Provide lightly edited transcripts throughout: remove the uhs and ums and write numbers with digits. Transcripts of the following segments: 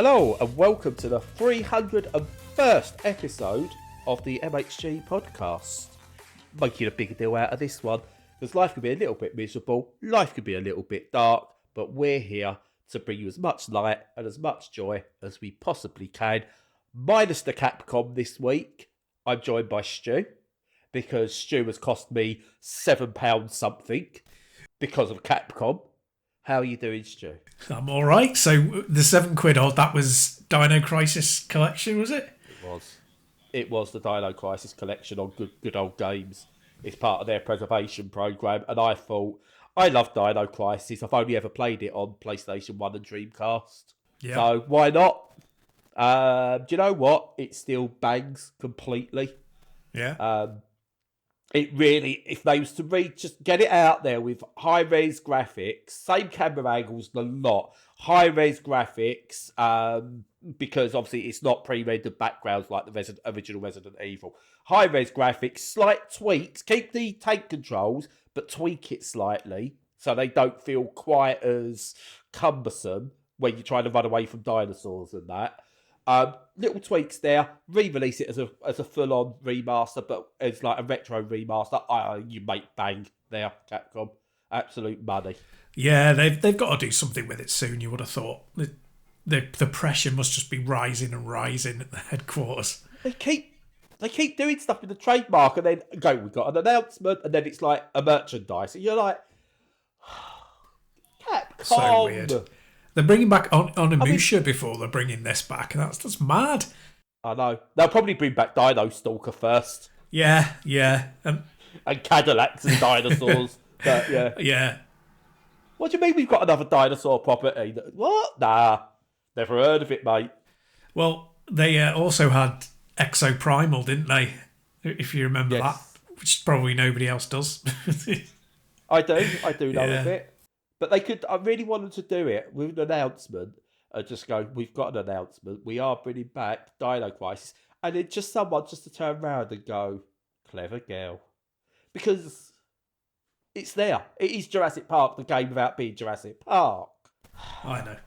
Hello and welcome to the 301st episode of the MHG podcast. Making a big deal out of this one because life can be a little bit miserable, life can be a little bit dark, but we're here to bring you as much light and as much joy as we possibly can. Minus the Capcom this week, I'm joined by Stu because Stu has cost me £7 something because of Capcom. How are you doing, Stu? I'm all right. So the £7 odd, that was Dino Crisis collection, was it? It was the Dino Crisis collection on good old games. It's part of their preservation program, and I thought, I love Dino Crisis. I've only ever played it on PlayStation 1 and Dreamcast. Yeah. So why not? Do you know what? It still bangs completely. Yeah. It really, if they was to just get it out there with high-res graphics, same camera angles, the lot, high-res graphics, because obviously it's not pre-rendered backgrounds like the original Resident Evil. High-res graphics, slight tweaks, keep the tank controls, but tweak it slightly so they don't feel quite as cumbersome when you're trying to run away from dinosaurs and that. Little tweaks there. Re-release it as a full-on remaster, but it's like a retro remaster. You make bang there, Capcom. Absolute money. Yeah, they've got to do something with it soon. You would have thought the pressure must just be rising and rising at the headquarters. They keep doing stuff with the trademark, and then we've got an announcement, and then it's like a merchandise, and you're like, Capcom. So weird. They're bringing back Onimusha before they're bringing this back, and that's mad. I know. They'll probably bring back Dino Stalker first. Yeah. And Cadillacs and dinosaurs. But, yeah. Yeah. What do you mean we've got another dinosaur property? What? Nah. Never heard of it, mate. Well, they also had Exoprimal, didn't they? If you remember that. Which probably nobody else does. I do know of it. But I really wanted to do it with an announcement and just go, we've got an announcement. We are bringing back Dino Crisis. And then someone to turn around and go, clever girl. Because it's there. It is Jurassic Park, the game without being Jurassic Park. I know.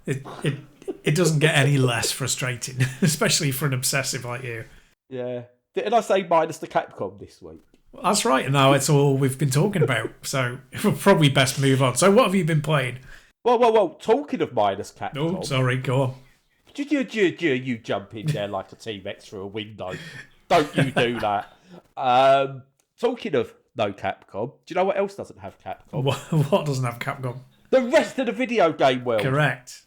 It doesn't get any less frustrating, especially for an obsessive like you. Yeah. Didn't I say minus the Capcom this week? That's right. Now it's all we've been talking about. So we'll probably best move on. So what have you been playing? Well. Talking of minus Capcom. Oh, sorry. Go on. You jump in there like a T-Rex through a window. Don't you do that. Talking of no Capcom, do you know what else doesn't have Capcom? What doesn't have Capcom? The rest of the video game world. Correct.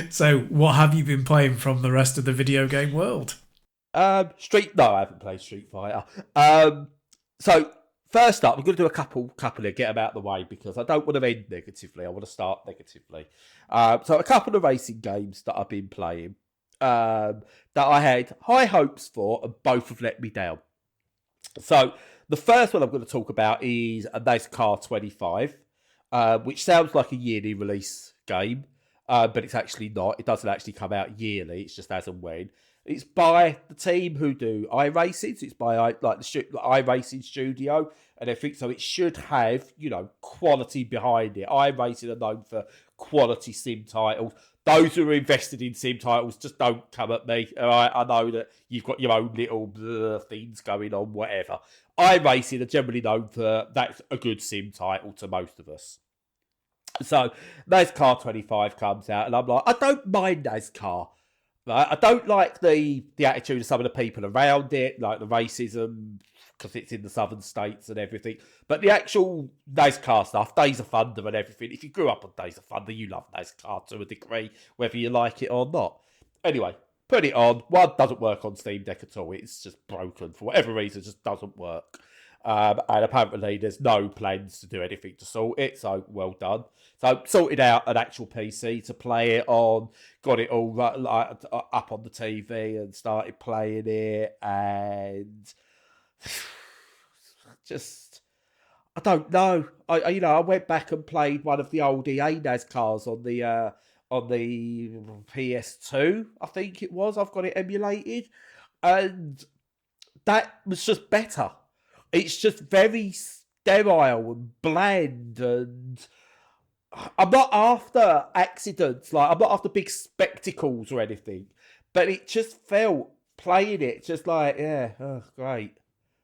So what have you been playing from the rest of the video game world? No, I haven't played Street Fighter. So first up, I'm going to do a couple of get them out of the way because I don't want to end negatively. I want to start negatively. So a couple of racing games that I've been playing that I had high hopes for, and both have let me down. So the first one I'm going to talk about is a NASCAR 25, which sounds like a yearly release game, but it's actually not. It doesn't actually come out yearly. It's just as and when. It's by the team who do iRacing. So it's by the iRacing studio and everything. So it should have, quality behind it. iRacing are known for quality sim titles. Those who are invested in sim titles, just don't come at me. All right? I know that you've got your own little things going on, whatever. iRacing are generally known for that's a good sim title to most of us. So NASCAR 25 comes out, and I'm like, I don't mind NASCAR. Right? I don't like the attitude of some of the people around it, like the racism, because it's in the southern states and everything. But the actual NASCAR stuff, Days of Thunder and everything, if you grew up on Days of Thunder, you love NASCAR to a degree, whether you like it or not. Anyway, put it on. One, doesn't work on Steam Deck at all. It's just broken. For whatever reason, it just doesn't work. And apparently there's no plans to do anything to sort it, so well done. So sorted out an actual PC to play it on, got it all up on the TV and started playing it, and just, I don't know. I went back and played one of the old EA NASCARs on the PS2, I think it was. I've got it emulated, and that was just better. It's just very sterile and bland, and I'm not after accidents, like I'm not after big spectacles or anything, but it just felt playing it just like, yeah, oh, great.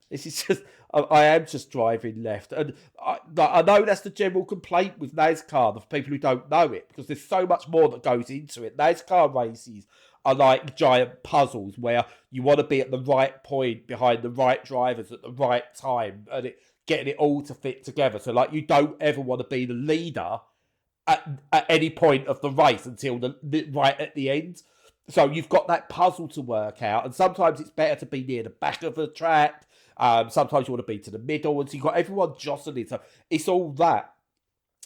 This is just, I am just driving left. And I know that's the general complaint with NASCAR, for people who don't know it, because there's so much more that goes into it. NASCAR races are like giant puzzles where you want to be at the right point behind the right drivers at the right time and getting it all to fit together. So, like, you don't ever want to be the leader at any point of the race until right at the end. So you've got that puzzle to work out, and sometimes it's better to be near the back of the track. Sometimes you want to be to the middle, and so you've got everyone jostling. So it's all that,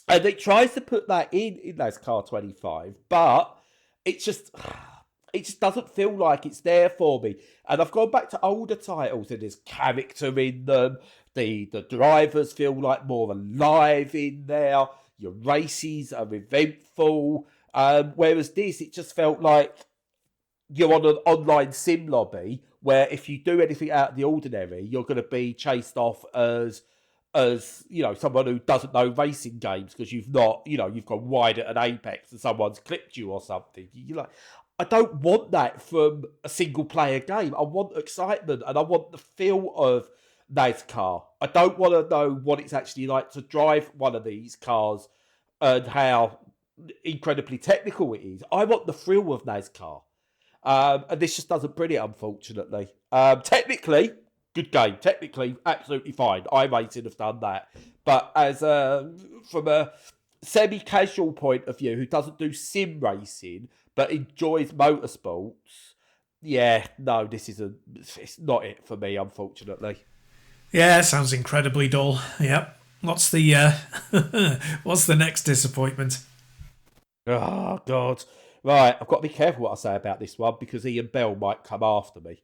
and it tries to put that in NASCAR 25, but it just doesn't feel like it's there for me. And I've gone back to older titles, and there's character in them. The drivers feel like more alive in there. Your races are eventful. Whereas this, it just felt like you're on an online sim lobby where if you do anything out of the ordinary, you're going to be chased off as someone who doesn't know racing games because you've gone wide at an apex and someone's clipped you or something. You're like, I don't want that from a single player game. I want excitement and I want the feel of NASCAR. I don't want to know what it's actually like to drive one of these cars and how incredibly technical it is. I want the thrill of NASCAR. And this just doesn't bring it, unfortunately. Technically, good game. Technically, absolutely fine. iRacing have done that. But as from a semi-casual point of view, who doesn't do sim racing but enjoys motorsports, yeah, no, it's not it for me, unfortunately. Yeah, sounds incredibly dull. Yep. What's the what's the next disappointment? Oh, God. Right, I've got to be careful what I say about this one because Ian Bell might come after me.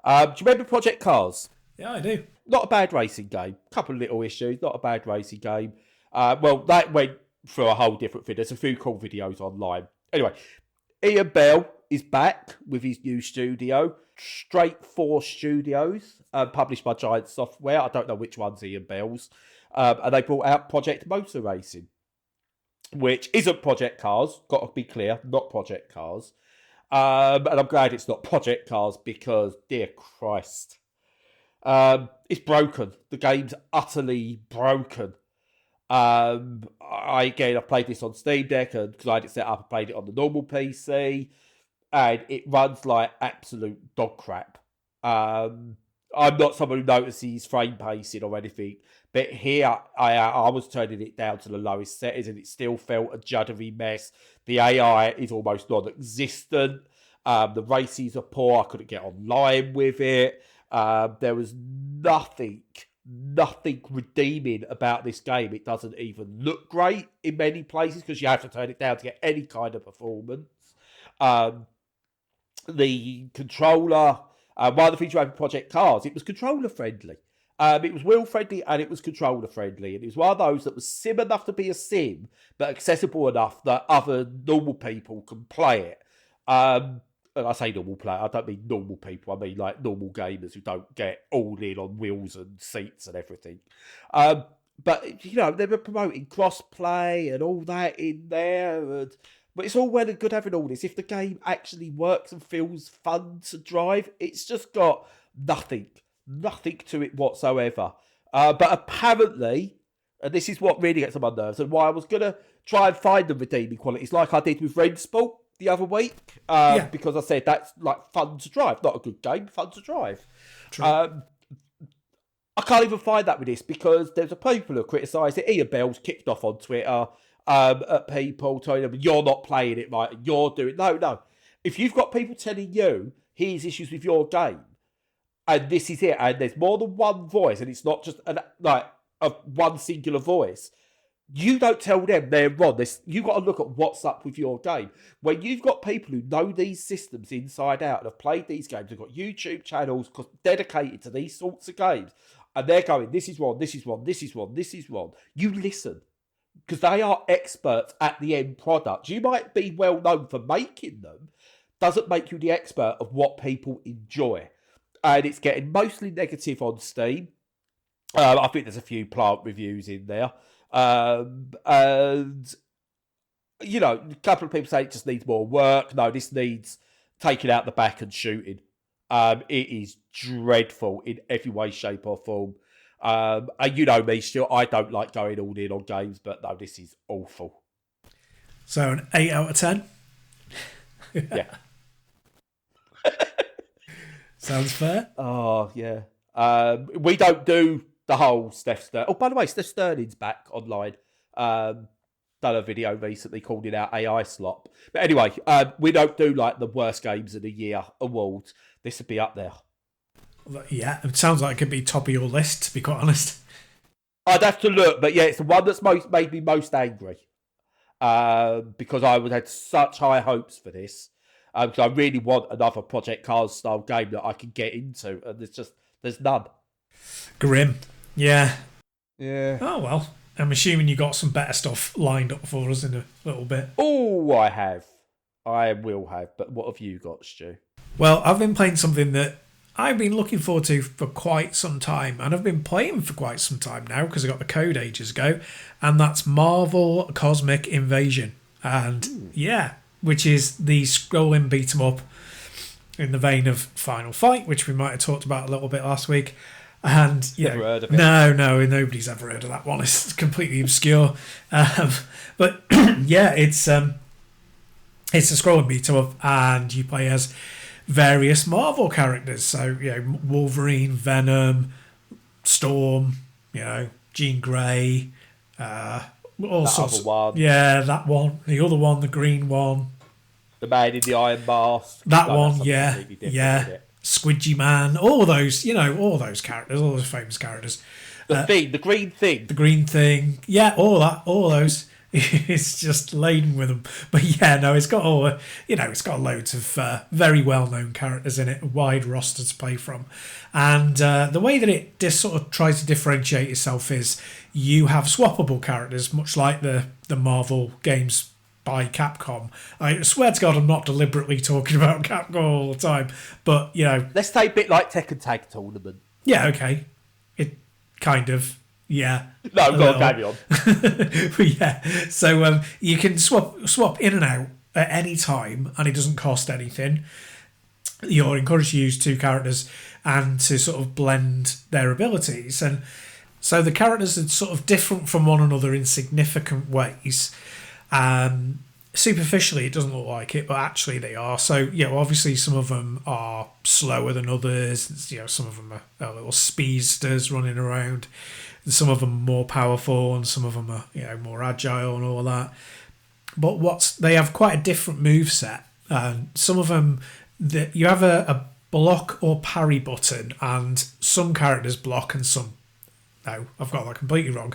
Do you remember Project Cars? Yeah, I do. Not a bad racing game. Couple of little issues, not a bad racing game. Well, that went through a whole different thing. There's a few cool videos online. Anyway, Ian Bell is back with his new studio, Straight 4 Studios, published by Giant Software. I don't know which one's Ian Bell's. And they brought out Project Motor Racing, which isn't Project Cars, got to be clear, not Project Cars. And I'm glad it's not Project Cars because, dear Christ, it's broken. The game's utterly broken. I've played this on Steam Deck, and because I had it set up, I played it on the normal PC, and it runs like absolute dog crap. I'm not someone who notices frame pacing or anything, but here I was turning it down to the lowest settings, and it still felt a juddery mess. The AI is almost non-existent. The races are poor. I couldn't get online with it. There was nothing redeeming about this game. It doesn't even look great in many places because you have to turn it down to get any kind of performance. The controller, one of the things you had with Project Cars, it was controller friendly. It was wheel friendly and it was controller friendly. And it was one of those that was sim enough to be a sim, but accessible enough that other normal people can play it. And I say normal player, I don't mean normal people, I mean like normal gamers who don't get all in on wheels and seats and everything. But, they were promoting cross-play and all that in there. But it's all well and good having all this. If the game actually works and feels fun to drive, it's just got nothing to it whatsoever. But apparently, and this is what really gets on my nerves, and why I was going to try and find the redeeming qualities like I did with Rensport the other week, because I said that's like fun to drive, not a good game, fun to drive. I can't even find that with this because there's a people who criticise it. Ian Bell's kicked off on Twitter at people telling them you're not playing it right, you're doing no. If you've got people telling you here's issues with your game, and this is it, and there's more than one voice, and it's not just one singular voice. You don't tell them they're wrong. You've got to look at what's up with your game. When you've got people who know these systems inside out and have played these games, have got YouTube channels dedicated to these sorts of games, and they're going, this is wrong, this is wrong, this is wrong, this is wrong. You listen, because they are experts at the end product. You might be well known for making them, doesn't make you the expert of what people enjoy. And it's getting mostly negative on Steam. I think there's a few plant reviews in there. And you know, a couple of people say it just needs more work. No, this needs taking out the back and shooting. It is dreadful in every way, shape, or form. And you know me, still, I don't like going all in on games, but no, this is awful. So an 8 out of 10? Yeah. Sounds fair. Oh, yeah. We don't do the whole Steph Sterling. Oh, by the way, Steph Sterling's back online. Done a video recently calling out AI slop. But anyway, we don't do like the worst games of the year awards. This would be up there. Yeah, it sounds like it could be top of your list, to be quite honest. I'd have to look, but yeah, it's the one that's made me most angry. Because I would had such high hopes for this. Because I really want another Project Cars style game that I can get into, and there's none. Grim. Yeah. Yeah. Oh, well. I'm assuming you got some better stuff lined up for us in a little bit. Oh, I have. I will have. But what have you got, Stu? Well, I've been playing something that I've been looking forward to for quite some time, and I've been playing for quite some time now because I got the code ages ago, and that's Marvel Cosmic Invasion. And yeah, which is the scrolling beat 'em up in the vein of Final Fight, which we might have talked about a little bit last week. And Never heard of it. No, nobody's ever heard of that one. It's completely obscure. But yeah, it's a scrolling beat 'em up, and you play as various Marvel characters. So Wolverine, Venom, Storm, Jean Grey, all sorts. Other one. Yeah, that one. The other one, the green one. The man in the Iron Mask. That one, yeah. Squidgy Man, all those, all those characters, all those famous characters. The green thing. The green thing. Yeah, all those. It's just laden with them. But yeah, no, it's got all, it's got loads of very well-known characters in it, a wide roster to play from. And the way that it just sort of tries to differentiate itself is you have swappable characters, much like the Marvel games by Capcom. I swear to God, I'm not deliberately talking about Capcom all the time, but let's take a bit like Tekken Tag Tournament. Yeah, okay, it kind of, yeah. No, go on, carry on. But yeah, so you can swap in and out at any time, and it doesn't cost anything. You're encouraged to use two characters and to sort of blend their abilities, and so the characters are sort of different from one another in significant ways. Superficially, it doesn't look like it, but actually they are. So, obviously some of them are slower than others. Some of them are little speedsters running around. Some of them are more powerful, and some of them are, more agile and all that. But they have quite a different move set. Some of them, you have a block or parry button, and some characters block and some. No, I've got that completely wrong.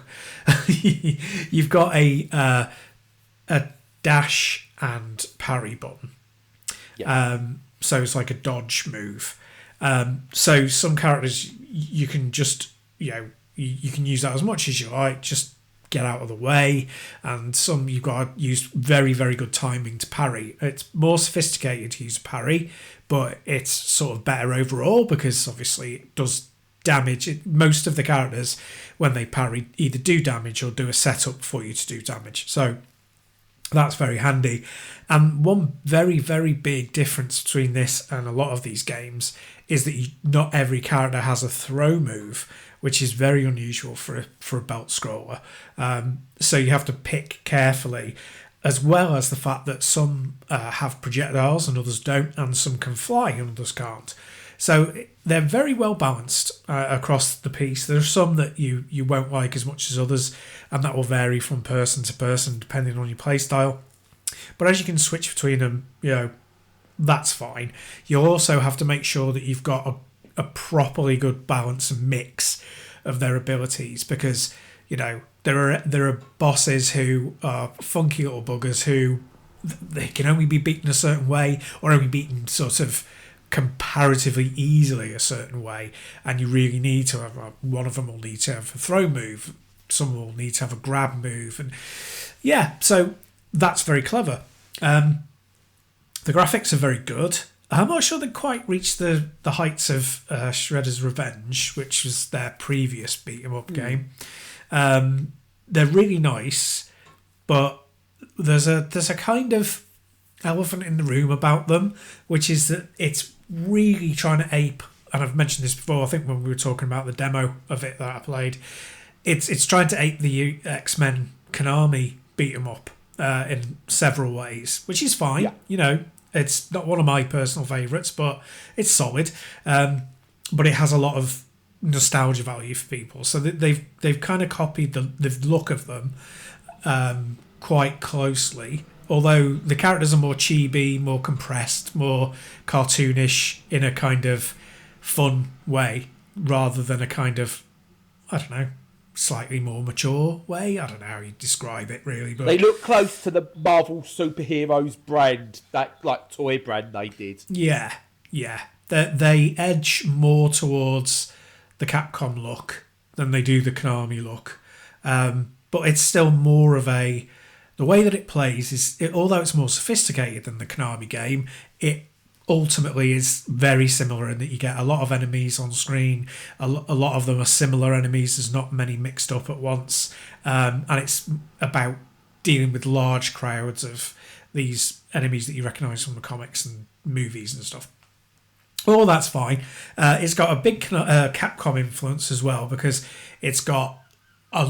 You've got a dash and parry button. Yeah. So it's like a dodge move. So some characters you can just, you can use that as much as you like, just get out of the way. And some you've got to use very, very good timing to parry. It's more sophisticated to use parry, but it's sort of better overall because obviously it does damage. Most of the characters, when they parry, either do damage or do a setup for you to do damage. So that's very handy. And one very, very big difference between this and a lot of these games is that not every character has a throw move, which is very unusual for a belt scroller. So you have to pick carefully, as well as the fact that some have projectiles and others don't, and some can fly and others can't. So they're very well balanced across the piece. There are some that you won't like as much as others, and that will vary from person to person depending on your playstyle. But as you can switch between them, that's fine. You'll also have to make sure that you've got a properly good balance and mix of their abilities, because there are bosses who are funky little buggers who they can only be beaten a certain way, or only beaten sort of comparatively easily a certain way, and you really need to have one of them will need to have a throw move, some will need to have a grab move, and so that's very clever. The graphics are very good. I'm not sure they quite reached the heights of Shredder's Revenge, which was their previous beat 'em up game. They're really nice, but there's a kind of elephant in the room about them, which is that it's really trying to ape. And I've mentioned this before. I think when we were talking about the demo of it that I played, it's trying to ape the X-Men Konami beat 'em up in several ways, which is fine. It's not one of my personal favourites, but it's solid. But it has a lot of nostalgia value for people, so they've kind of copied the look of them quite closely. Although the characters are more chibi, more compressed, more cartoonish in a kind of fun way, rather than a kind of, I don't know, slightly more mature way. I don't know how you describe it really, but they look close to the Marvel superheroes brand, that like toy brand they did. Yeah. They edge more towards the Capcom look than they do the Konami look. But it's still more of a... The way that it plays is, although it's more sophisticated than the Konami game, it ultimately is very similar in that you get a lot of enemies on screen. A lot of them are similar enemies. There's not many mixed up at once. And it's about dealing with large crowds of these enemies that you recognise from the comics and movies and stuff. All that's fine. It's got a big Capcom influence as well, because it's got a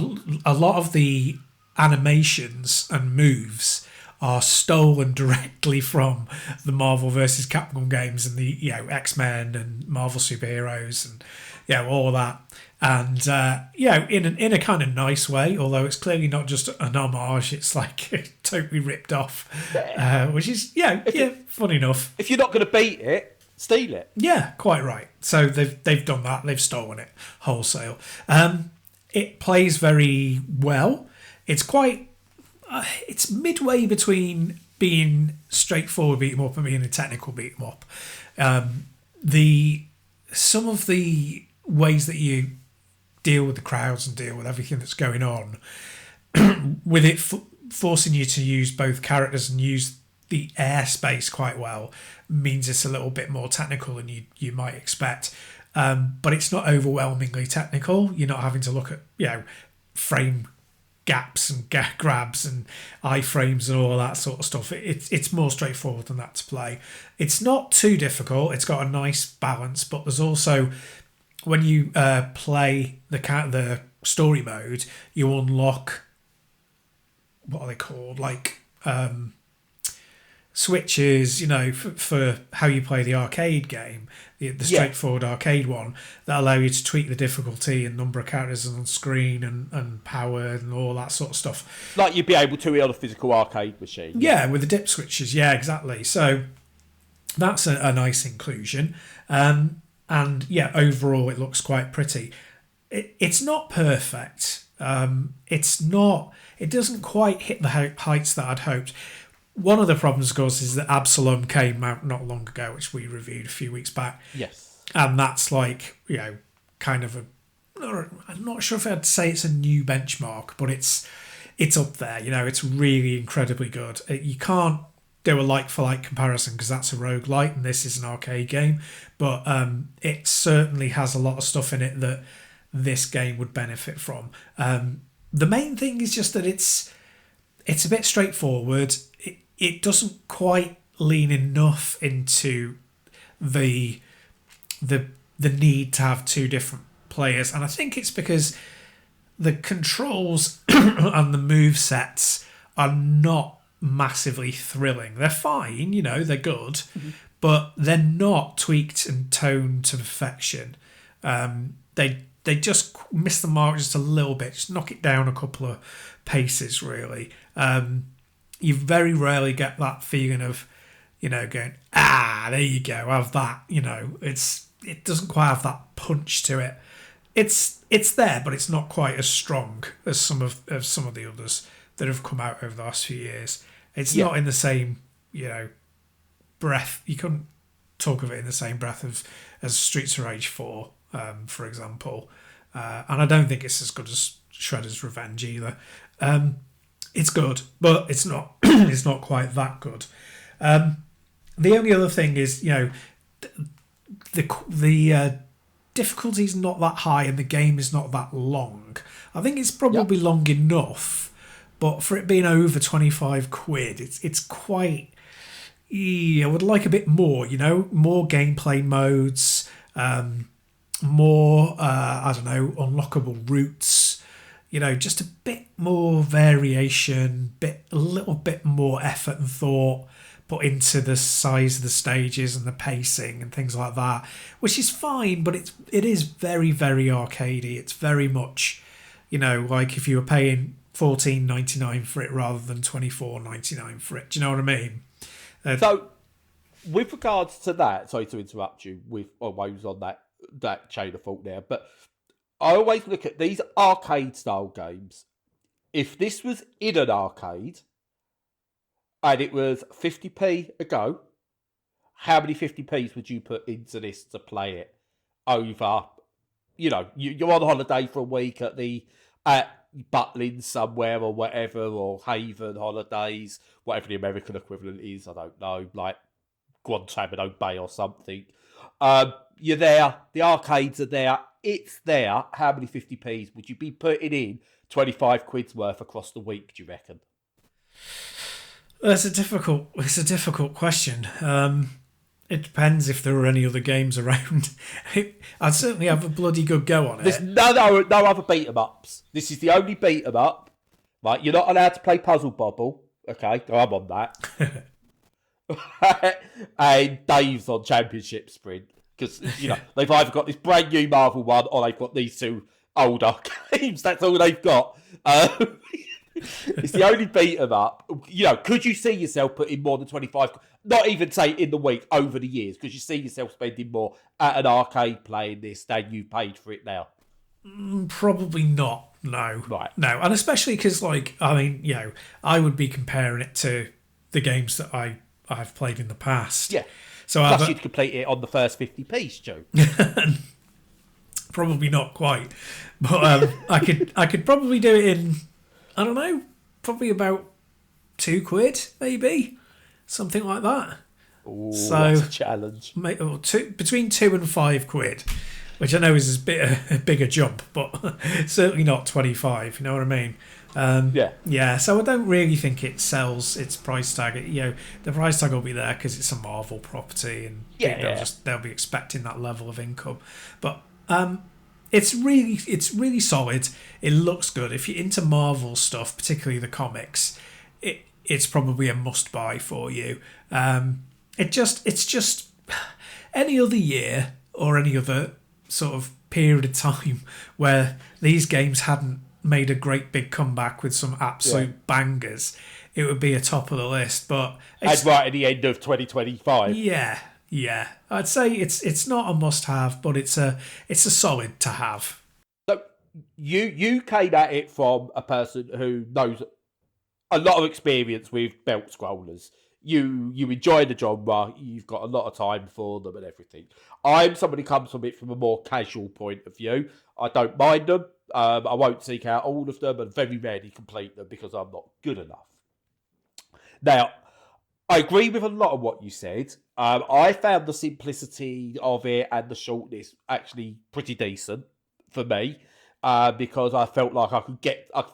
lot of the animations and moves are stolen directly from the Marvel vs. Capcom games and the X-Men and Marvel superheroes and all that. And in a kind of nice way, although it's clearly not just an homage, it's like totally ripped off, which is fun enough. If you're not going to beat it, steal it. Yeah, quite right. So they've done that. They've stolen it wholesale. It plays very well. It's quite... it's midway between being straightforward beat 'em up and being a technical beat 'em up. Some of the ways that you deal with the crowds and deal with everything that's going on, with it forcing you to use both characters and use the airspace quite well, means it's a little bit more technical than you might expect. But it's not overwhelmingly technical. You're not having to look at frame gaps and grabs and iframes and all that sort of stuff. It's more straightforward than that to play. It's not too difficult. It's got a nice balance, but there's also, when you play the story mode, you unlock, what are they called? Like switches, for how you play the arcade game, the straightforward arcade one, that allow you to tweak the difficulty and number of characters on screen and power and all that sort of stuff. Like you'd be able to on a physical arcade machine. Yeah, with the dip switches. Yeah, exactly. So that's a nice inclusion. And overall it looks quite pretty. It's not perfect. It doesn't quite hit the heights that I'd hoped. One of the problems, of course, is that Absalom came out not long ago, which we reviewed a few weeks back. Yes. And that's like, kind of I'm not sure if I'd say it's a new benchmark, but it's up there. It's really incredibly good. You can't do a like-for-like comparison because that's a roguelite and this is an arcade game, but it certainly has a lot of stuff in it that this game would benefit from. The main thing is just that it's a bit straightforward. It doesn't quite lean enough into the need to have two different players, and I think it's because the controls and the move sets are not massively thrilling. They're fine, they're good, but they're not tweaked and toned to perfection. They just miss the mark just a little bit, just knock it down a couple of paces, really. You very rarely get that feeling of, going, there you go, have that. It doesn't quite have that punch to it. It's there, but it's not quite as strong as some of the others that have come out over the last few years. It's not in the same, breath. You couldn't talk of it in the same breath as Streets of Rage 4, for example. And I don't think it's as good as Shredder's Revenge either. It's good, but it's not it's not quite that good. The only other thing is, the difficulty is not that high and the game is not that long. I think it's probably long enough, but for it being over 25 quid, it's quite. I would like a bit more, more gameplay modes, more, I don't know, unlockable routes, just a bit more variation, a little bit more effort and thought put into the size of the stages and the pacing and things like that, which is fine, but it is very, very arcadey. It's very much, like if you were paying $14.99 for it rather than $24.99 for it. Do you know what I mean? So, with regards to that, sorry to interrupt you with always on that chain of thought there, but I always look at these arcade style games. If this was in an arcade and it was 50p a go, how many 50p's would you put into this to play it over? You're on holiday for a week at Butlin somewhere or whatever, or Haven holidays, whatever the American equivalent is, I don't know, like Guantanamo Bay or something. You're there, the arcades are there, it's there. How many 50p's would you be putting in 25 quid's worth across the week, do you reckon? It's a difficult question. It depends if there are any other games around. I'd certainly have a bloody good go on it. There's no other beat 'em ups. This is the only beat 'em up. Right, you're not allowed to play Puzzle Bobble. Okay, I'm on that. And Dave's on Championship Sprint because they've either got this brand new Marvel one or they've got these two older games. That's all they've got. It's the only beat 'em up. Could you see yourself putting more than 25? Not even say in the week, over the years. Could you see yourself spending more at an arcade playing this than you paid for it now? Probably not. No. Right. No, and especially because, I would be comparing it to the games that I've played in the past. Yeah. So plus you'd complete it on the first 50p's, Joe. Probably not quite, but I could probably do it in, I don't know, probably about £2, maybe something like that. Oh, that's a challenge. Between £2 and £5, which I know is a bigger jump, but certainly not 25. You know what I mean? Yeah. So I don't really think it sells its price tag. The price tag will be there because it's a Marvel property, and they'll be expecting that level of income. But it's really solid. It looks good. If you're into Marvel stuff, particularly the comics, it's probably a must buy for you. It's just any other year or any other sort of period of time where these games hadn't made a great big comeback with some absolute bangers, it would be a top of the list. But it's right at the end of 2025. Yeah. I'd say it's not a must-have, but it's a solid to have. So you came at it from a person who knows a lot of experience with belt scrollers. You enjoy the genre, you've got a lot of time for them and everything. I'm somebody who comes from it from a more casual point of view. I don't mind them. I won't seek out all of them and very rarely complete them because I'm not good enough. Now, I agree with a lot of what you said. I found the simplicity of it and the shortness actually pretty decent for me. Because I felt like I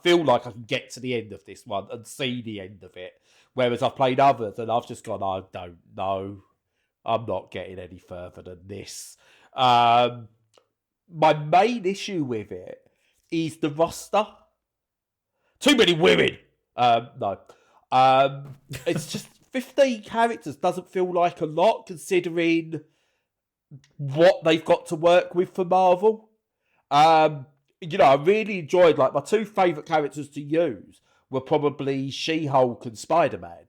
feel like I can get to the end of this one and see the end of it. Whereas I've played others and I've just gone, I don't know. I'm not getting any further than this. My main issue with it is the roster. Too many women. No. It's just 15 characters doesn't feel like a lot considering what they've got to work with for Marvel. I really enjoyed, my two favourite characters to use were probably She-Hulk and Spider-Man.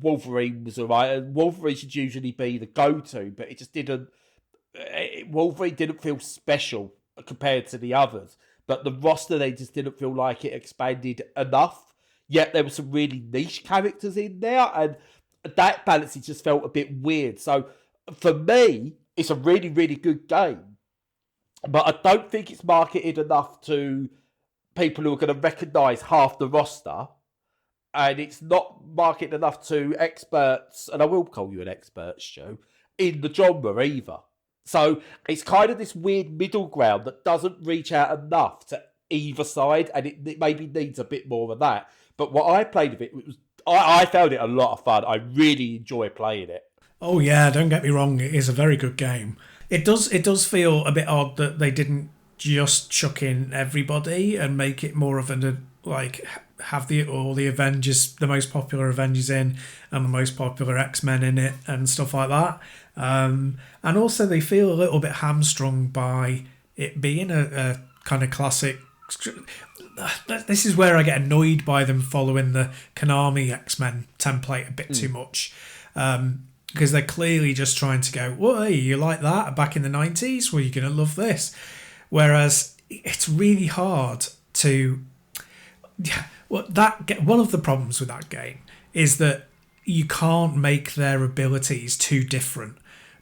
Wolverine was alright, and Wolverine should usually be the go-to, but it just didn't... Wolverine didn't feel special compared to the others, but the roster, they just didn't feel like it expanded enough, yet there were some really niche characters in there, and that balance just felt a bit weird. So, for me, it's a really, really good game. But I don't think it's marketed enough to people who are going to recognise half the roster. And it's not marketed enough to experts, and I will call you an expert, Stu, in the genre either. So it's kind of this weird middle ground that doesn't reach out enough to either side, and it maybe needs a bit more of that. But what I played of it was, I found it a lot of fun. I really enjoy playing it. Oh yeah, don't get me wrong, it is a very good game. It does feel a bit odd that they didn't just chuck in everybody and make it more of an like have all the Avengers, the most popular Avengers in, and the most popular X-Men in it and stuff like that. And also they feel a little bit hamstrung by it being a kind of classic. This is where I get annoyed by them following the Konami X-Men template a bit too much. Because they're clearly just trying to go, well, hey, you like that back in the 90s? Well, you're going to love this. Whereas it's really hard to... Well, one of the problems with that game is that you can't make their abilities too different,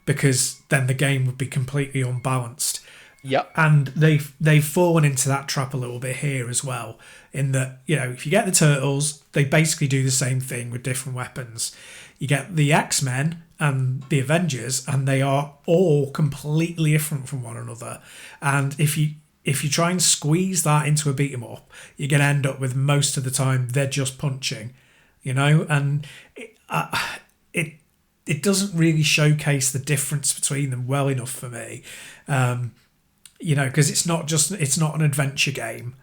because then the game would be completely unbalanced. Yep. And they've fallen into that trap a little bit here as well, in that, if you get the Turtles, they basically do the same thing with different weapons. You get the X-Men and the Avengers, and they are all completely different from one another. And if you try and squeeze that into a beat 'em up, you're going to end up with, most of the time, they're just punching, and it doesn't really showcase the difference between them well enough for me. Because it's not an adventure game.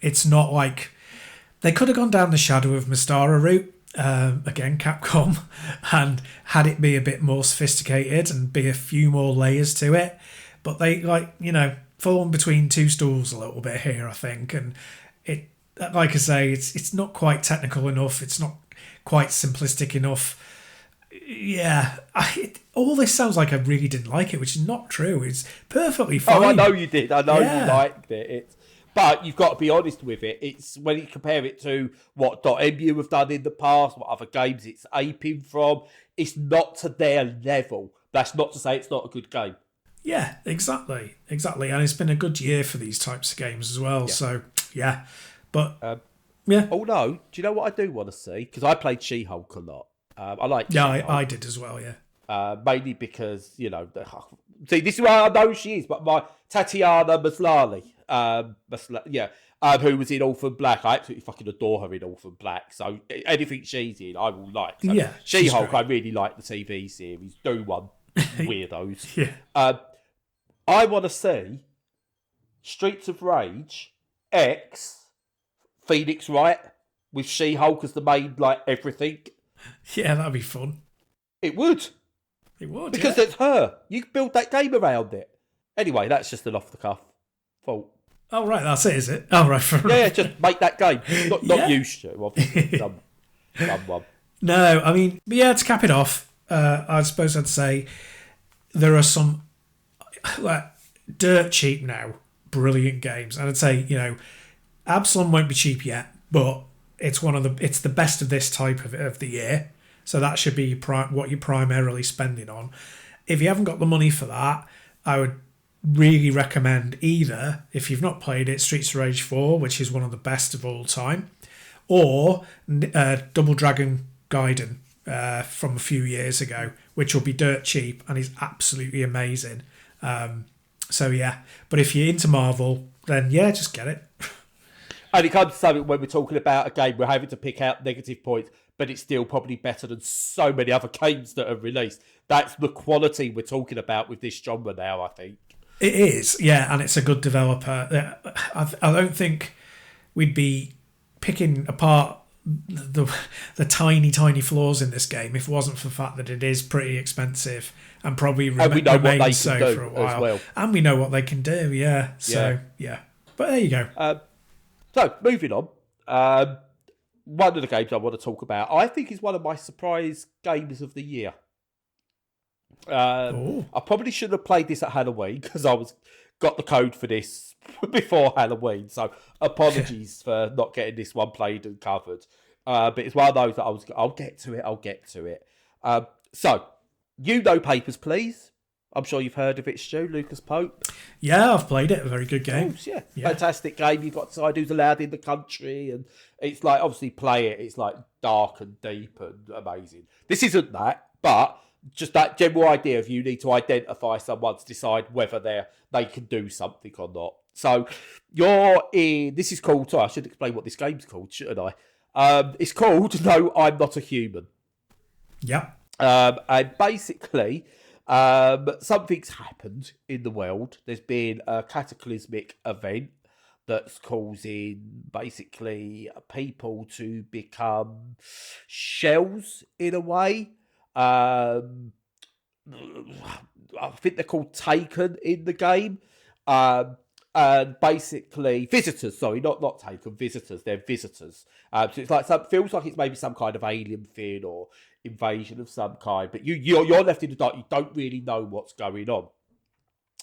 It's not like they could have gone down the Shadow of Mystara route, again Capcom, and had it be a bit more sophisticated and be a few more layers to it. But they fallen between two stools a little bit here, I think, and it, like I say, it's not quite technical enough. It's not quite simplistic enough. Yeah, all this sounds like I really didn't like it, which is not true. It's perfectly fine. Oh, I know you did. I know you liked it. But you've got to be honest with it. It's when you compare it to what .mu have done in the past, what other games it's aping from, it's not to their level. That's not to say it's not a good game. Yeah, exactly. And it's been a good year for these types of games as well. Yeah. So, yeah. But, yeah. Oh, no. Do you know what I do want to see? Because I played She-Hulk a lot. I like She-Hulk. I did as well, yeah. Mainly because, see, this is where I know she is, but my Tatiana Maslany, who was in Orphan Black. I absolutely fucking adore her in Orphan Black. So anything she's in, I will like. So yeah, She-Hulk, I really like the TV series. Do one, weirdos. Yeah. I want to see Streets of Rage X Phoenix Wright with She-Hulk as the main, everything. Yeah, that'd be fun. It would. Because it's her. You can build that game around it. Anyway, that's just an off-the-cuff fault. Oh, right, that's it, is it? Oh, right. Yeah, just make that game. Not used to, obviously. Someone. No, I mean, to cap it off, I suppose I'd say there are some dirt cheap now, brilliant games. And I'd say, Absalom won't be cheap yet, but it's the best of this type of the year. So that should be what you're primarily spending on. If you haven't got the money for that, I would really recommend either, if you've not played it, Streets of Rage 4, which is one of the best of all time, or Double Dragon Gaiden from a few years ago, which will be dirt cheap and is absolutely amazing. So yeah, but if you're into Marvel, then yeah, just get it. And it comes to something when we're talking about a game, we're having to pick out negative points, but it's still probably better than so many other games that are released. That's the quality we're talking about with this genre now, I think. It is, yeah, and it's a good developer. I don't think we'd be picking apart the tiny flaws in this game if it wasn't for the fact that it is pretty expensive and probably remains so for a while. Well. And we know what they can do, yeah. So, yeah. But there you go. So, moving on. One of the games I want to talk about, I think, is one of my surprise games of the year. I probably shouldn't have played this at Halloween because I got the code for this before Halloween. So apologies for not getting this one played and covered. But it's one of those that I'll get to it. So, Papers, Please. I'm sure you've heard of it, Stu, Lucas Pope. Yeah, I've played it. A very good game. Course, yeah. Fantastic game. You've got to decide who's allowed in the country. And it's obviously play it. It's dark and deep and amazing. This isn't that, but just that general idea of you need to identify someone to decide whether they can do something or not. So you're in. This is called. Sorry, I should explain what this game's called, shouldn't I? It's called No, I'm Not a Human. Yeah. And basically, something's happened in the world. There's been a cataclysmic event that's causing basically people to become shells in a way. I think they're called Taken in the game. And basically, visitors, sorry, not taken, visitors, they're visitors. So it's like feels like it's maybe some kind of alien thing or invasion of some kind, but you're left in the dark, you don't really know what's going on.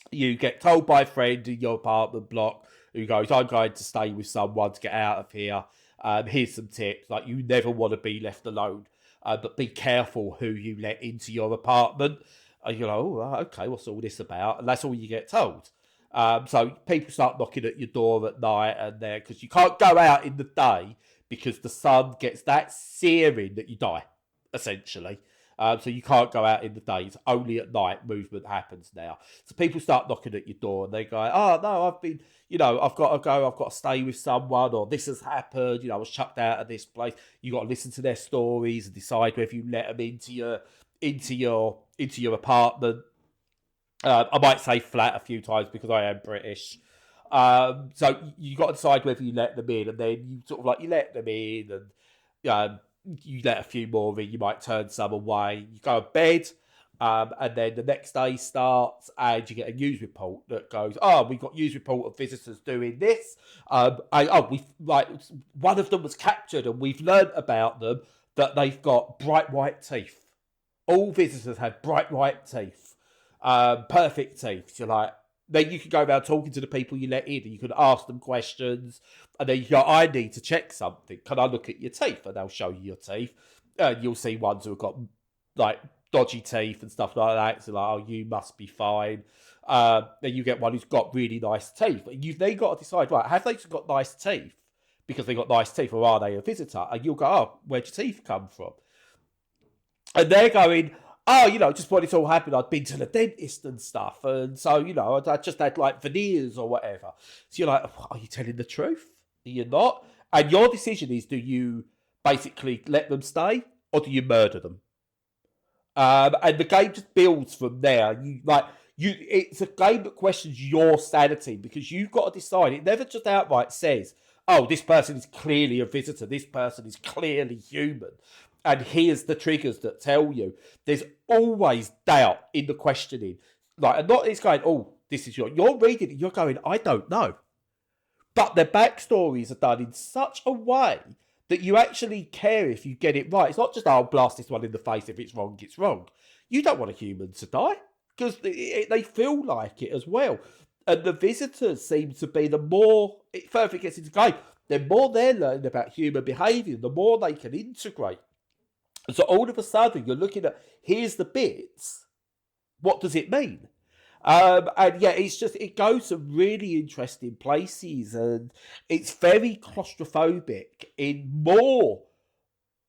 You get told by a friend in your apartment block who goes, I'm going to stay with someone to get out of here. Here's some tips, like you never want to be left alone, but be careful who you let into your apartment. You're like, oh, okay, what's all this about? And that's all you get told. So people start knocking at your door at night and there because you can't go out in the day because the sun gets that searing that you die, essentially. So you can't go out in the day. It's only at night movement happens now. So people start knocking at your door and they go, oh, no, I've got to go. I've got to stay with someone or this has happened. I was chucked out of this place. You got to listen to their stories and decide whether you let them into your apartment. I might say flat a few times because I am British. So you got to decide whether you let them in, and then you sort of like you let them in, and you let a few more in. You might turn some away. You go to bed, and then the next day starts, and you get a news report that goes, "Oh, we've got news report of visitors doing this. We one of them was captured, and we've learned about them that they've got bright white teeth. All visitors have bright white teeth." Perfect teeth. So like, then you can go around talking to the people you let in, and you can ask them questions, and then you go, I need to check something. Can I look at your teeth? And they'll show you your teeth. You'll see ones who have got like dodgy teeth and stuff like that. So like, oh, you must be fine. Then you get one who's got really nice teeth. You've then got to decide, right, have they just got nice teeth because they got nice teeth, or are they a visitor? And you'll go, oh, where'd your teeth come from? And they're going, oh, just when it all happened, I'd been to the dentist and stuff. And so, I just had like veneers or whatever. So you're like, are you telling the truth? Are you not? And your decision is, do you basically let them stay or do you murder them? And the game just builds from there. It's a game that questions your sanity because you've got to decide. It never just outright says, oh, this person is clearly a visitor. This person is clearly human. And here's the triggers that tell you. There's always doubt in the questioning. And not it's going, oh, this is you're reading it, you're going, I don't know. But their backstories are done in such a way that you actually care if you get it right. It's not just, oh, I'll blast this one in the face. If it's wrong, it's wrong. You don't want a human to die because they feel like it as well. And the visitors seem to be, the more it further gets into the game, the more they're learning about human behaviour, the more they can integrate. So all of a sudden, you're looking at, here's the bits. What does it mean? And yeah, it goes to really interesting places, and it's very claustrophobic in more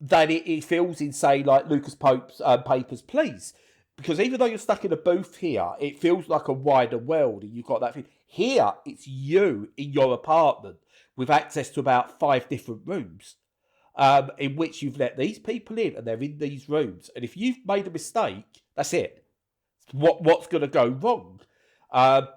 than it feels in, say, like Lucas Pope's Papers, Please. Because even though you're stuck in a booth here, it feels like a wider world, and you've got that thing. Here, it's you in your apartment with access to about 5 different rooms. In which you've let these people in and they're in these rooms. And if you've made a mistake, that's it. What's going to go wrong?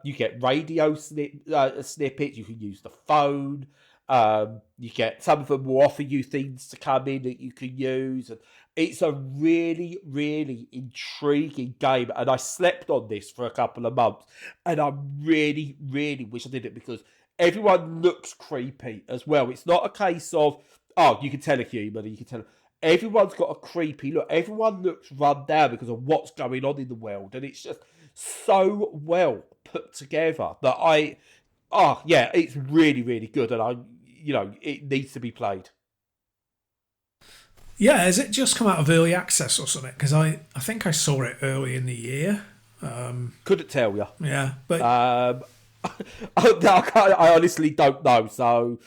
You get radio snippets. You can use the phone. You get, some of them will offer you things to come in that you can use. And it's a really, really intriguing game. And I slept on this for a couple of months. And I really, really wish I did it because everyone looks creepy as well. It's not a case of, oh, you can tell a human, you can tell. Everyone's got a creepy look. Everyone looks run down because of what's going on in the world. And it's just so well put together that it's really, really good. And it needs to be played. Yeah, has it just come out of early access or something? Because I think I saw it early in the year. Couldn't tell you. Yeah, but I honestly don't know. So,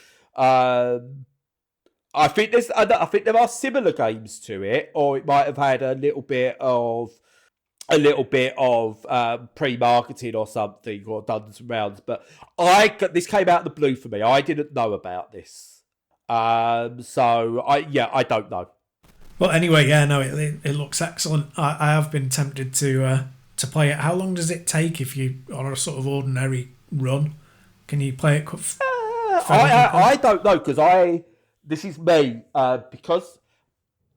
I think there are similar games to it, or it might have had a little bit of a little bit of pre-marketing or something, or done some rounds. But this came out of the blue for me. I didn't know about this, so I don't know. Well, anyway, yeah, no, it looks excellent. I have been tempted to play it. How long does it take if you on a sort of ordinary run? Can you play it? I don't know, because this is me, because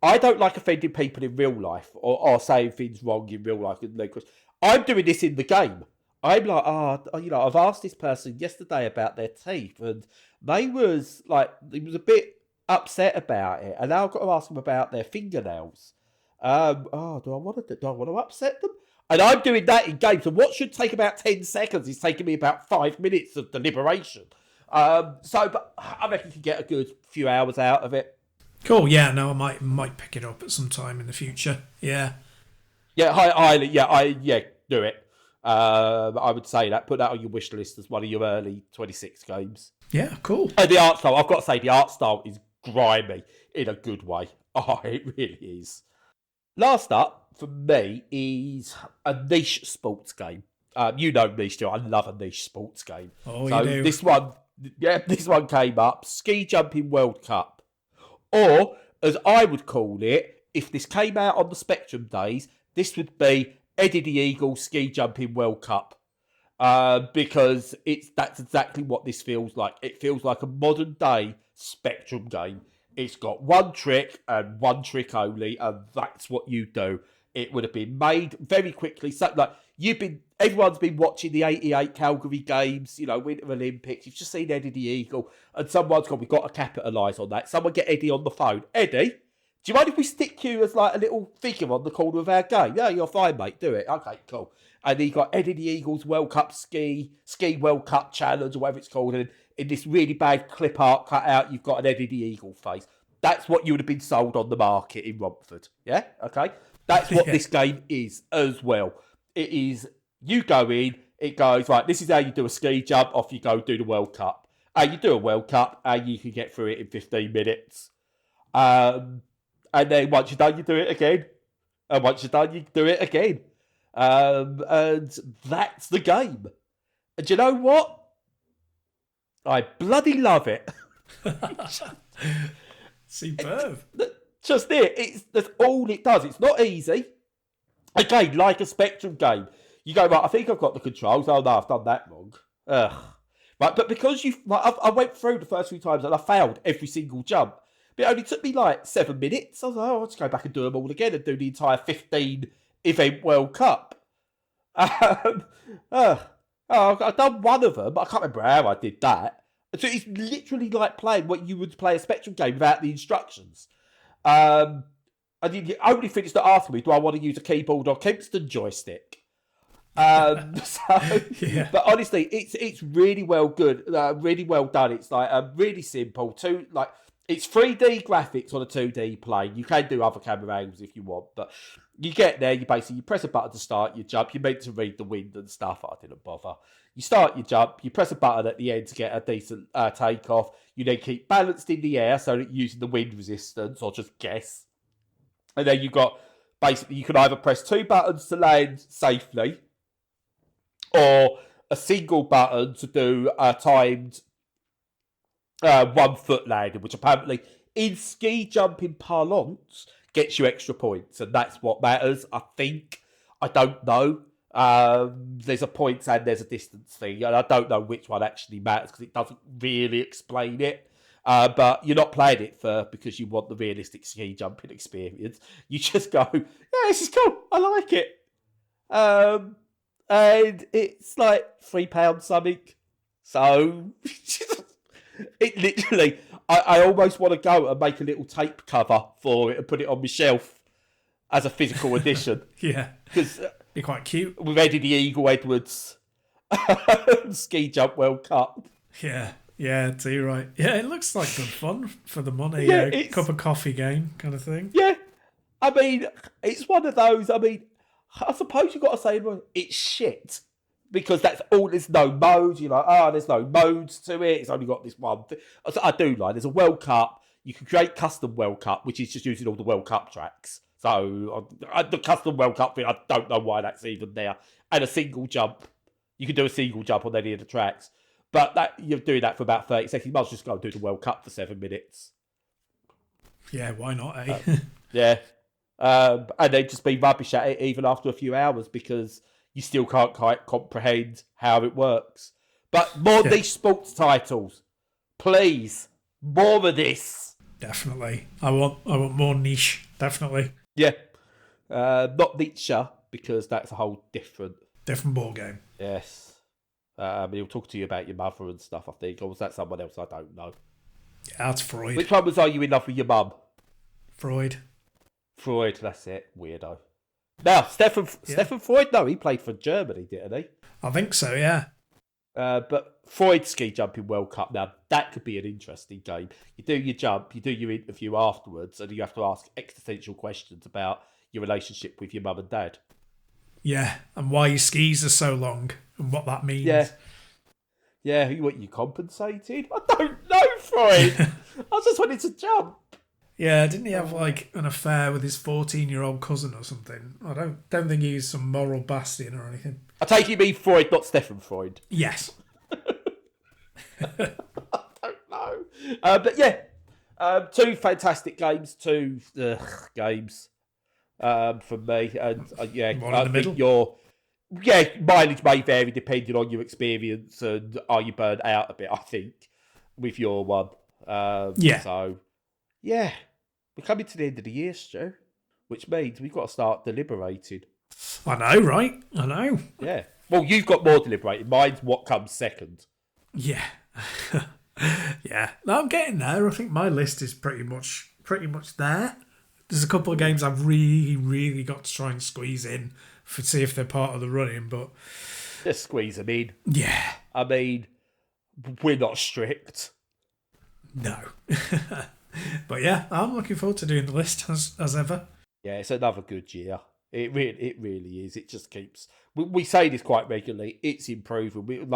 I don't like offending people in real life or saying things wrong in real life. Because I'm doing this in the game. I'm like, I've asked this person yesterday about their teeth, and they was a bit upset about it, and now I've got to ask them about their fingernails. Do I want to upset them? And I'm doing that in games, and what should take about 10 seconds is taking me about 5 minutes of deliberation. But I reckon you can get a good few hours out of it. Cool. Yeah. No, I might pick it up at some time in the future. Yeah. Yeah. Do it. I would say that. Put that on your wish list as one of your early 26 games. Yeah. Cool. And the art style, I've got to say, the art style is grimy in a good way. Oh, it really is. Last up for me is a niche sports game. You know me, Stu. I love a niche sports game. Oh, so you do. This one came up. Ski Jumping World Cup. Or, as I would call it, if this came out on the Spectrum days, this would be Eddie the Eagle Ski Jumping World Cup. Because that's exactly what this feels like. It feels like a modern day Spectrum game. It's got one trick and one trick only, and that's what you do. It would have been made very quickly. So, everyone's been watching the '88 Calgary Games, Winter Olympics. You've just seen Eddie the Eagle, and someone's gone, we've got to capitalise on that. Someone get Eddie on the phone. Eddie, do you mind if we stick you as a little figure on the corner of our game? Yeah, you're fine, mate. Do it. Okay, cool. And he got Eddie the Eagle's World Cup Ski World Cup Challenge, or whatever it's called. And in this really bad clip art cut out, you've got an Eddie the Eagle face. That's what you would have been sold on the market in Romford. Yeah? Okay? That's what this game is as well. It is, you go in, it goes, right, this is how you do a ski jump, off you go, do the World Cup. You do a World Cup, and you can get through it in 15 minutes. And then once you're done, you do it again. And once you're done, you do it again. And that's the game. And do you know what? I bloody love it. Superb. Just that's all it does. It's not easy. Again, like a Spectrum game. You go, right, I think I've got the controls. Oh, no, I've done that wrong. Ugh. Right, but because I went through the first few times and I failed every single jump. But it only took me 7 minutes. I was like, I'll just go back and do them all again and do the entire 15 event World Cup. I've done one of them, but I can't remember how I did that. So it's literally like playing what you would play a Spectrum game without the instructions. And the only thing is to ask me, do I want to use a keyboard or Kingston joystick? But honestly, it's really really well done. It's really simple. It's 3D graphics on a 2D plane. You can do other camera angles if you want, but you get there, you press a button to start your jump. You're meant to read the wind and stuff. I didn't bother. You start your jump, you press a button at the end to get a decent takeoff. You then keep balanced in the air, so that using the wind resistance, or just guess. And then you've got, basically, you can either press 2 buttons to land safely, or a single button to do a timed 1 foot landing, which apparently in ski jumping parlance gets you extra points, and that's what matters, I think. I don't know. There's a points and there's a distance thing, and I don't know which one actually matters because it doesn't really explain it. But you're not playing it because you want the realistic ski jumping experience. You just go, yeah, this is cool. I like it. And it's £3 something. So it literally, I almost want to go and make a little tape cover for it and put it on my shelf as a physical edition. Yeah. Because be quite cute. With Eddie the Eagle Edwards Ski Jump World Cup. Yeah, too right. Yeah, it looks like good fun for the money. Yeah, cup of coffee game kind of thing. Yeah. I mean, it's one of those, I suppose you've got to say it's shit. Because that's all, there's no modes. You're like, there's no modes to it. It's only got this one thing. I do like, there's a World Cup. You can create custom World Cup, which is just using all the World Cup tracks. So the custom World Cup thing, I don't know why that's even there. And a single jump. You can do a single jump on any of the tracks. But that you're doing that for about 30 seconds. You might just go and do the World Cup for 7 minutes. Yeah, why not, eh? Yeah. And then just be rubbish at it even after a few hours because you still can't quite comprehend how it works. But more niche sports titles. Please. More of this. Definitely. I want more niche. Definitely. Yeah. Not niche, because that's a whole different ball game. Yes. He'll talk to you about your mother and stuff, I think. Or was that someone else? I don't know. Yeah, that's Freud. Which one was Are You in Love with Your Mum? Freud, that's it. Weirdo. Now, Stefan Freud, no, he played for Germany, didn't he? I think so, yeah. But Freud Ski Jumping World Cup, now that could be an interesting game. You do your jump, you do your interview afterwards, and you have to ask existential questions about your relationship with your mum and dad. Yeah, and why your skis are so long and what that means. Yeah, what, you compensated? I don't know, Freud. I just wanted to jump. Yeah, didn't he have like an affair with his 14-year-old cousin or something? I don't think he's some moral bastion or anything. I take you mean Freud, not Stefan Freud. Yes. I don't know. But yeah, two fantastic games, games from me. And I think mileage may vary depending on your experience and are you burned out a bit, I think, with your one. So, yeah, we're coming to the end of the year, Stu, which means we've got to start deliberating. I know, right? I know. Yeah. Well, you've got more deliberating. Mine's what comes second. Yeah. Yeah. No, I'm getting there. I think my list is pretty much there. There's a couple of games I've really, really got to try and squeeze in to see if they're part of the running, but just squeeze them in. Yeah. I mean, we're not strict. No. But yeah, I'm looking forward to doing the list as ever. Yeah, it's another good year. It really is. It just keeps. We say this quite regularly. It's improving.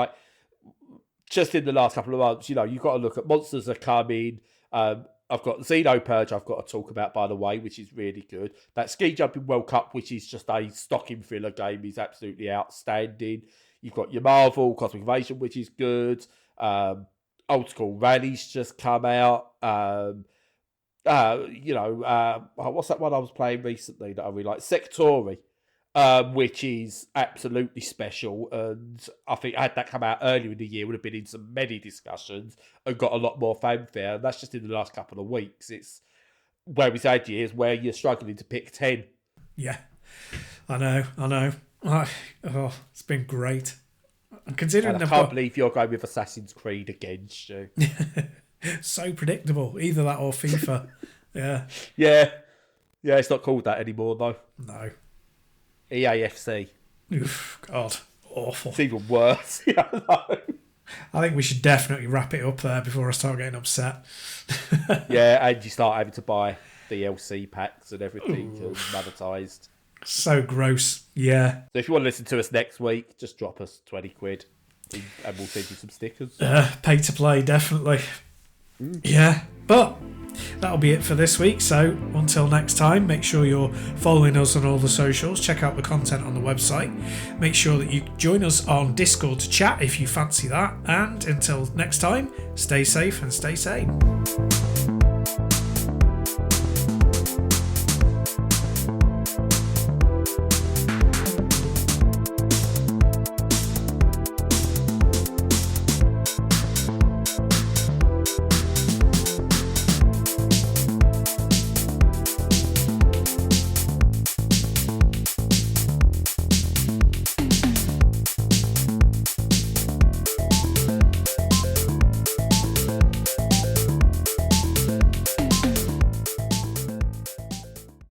Just in the last couple of months, you've got to look at monsters are coming. I've got Xenopurge I've got to talk about, by the way, which is really good. That Ski Jumping World Cup, which is just a stocking filler game, is absolutely outstanding. You've got your Marvel Cosmic Invasion, which is good. Old School Rally's just come out. What's that one I was playing recently that I really like? Sectori, which is absolutely special. And I think had that come out earlier in the year, would have been in some many discussions and got a lot more fanfare. And that's just in the last couple of weeks. It's where we've had years where you're struggling to pick 10. Yeah, I know. It's been great. I'm considering. I can't believe you're going with Assassin's Creed again, Stu. So predictable. Either that or FIFA. Yeah. Yeah, it's not called that anymore, though. No. EAFC. Oof, God. Awful. It's even worse. Yeah, I think we should definitely wrap it up there before I start getting upset. Yeah, and you start having to buy DLC packs and everything and monetised. So gross. Yeah. So if you want to listen to us next week, just drop us 20 quid and we'll send you some stickers. Pay to play, definitely. Yeah, but that'll be it for this week. So until next time, make sure you're following us on all the socials. Check out the content on the website. Make sure that you join us on Discord to chat if you fancy that. And until next time, stay safe and stay sane.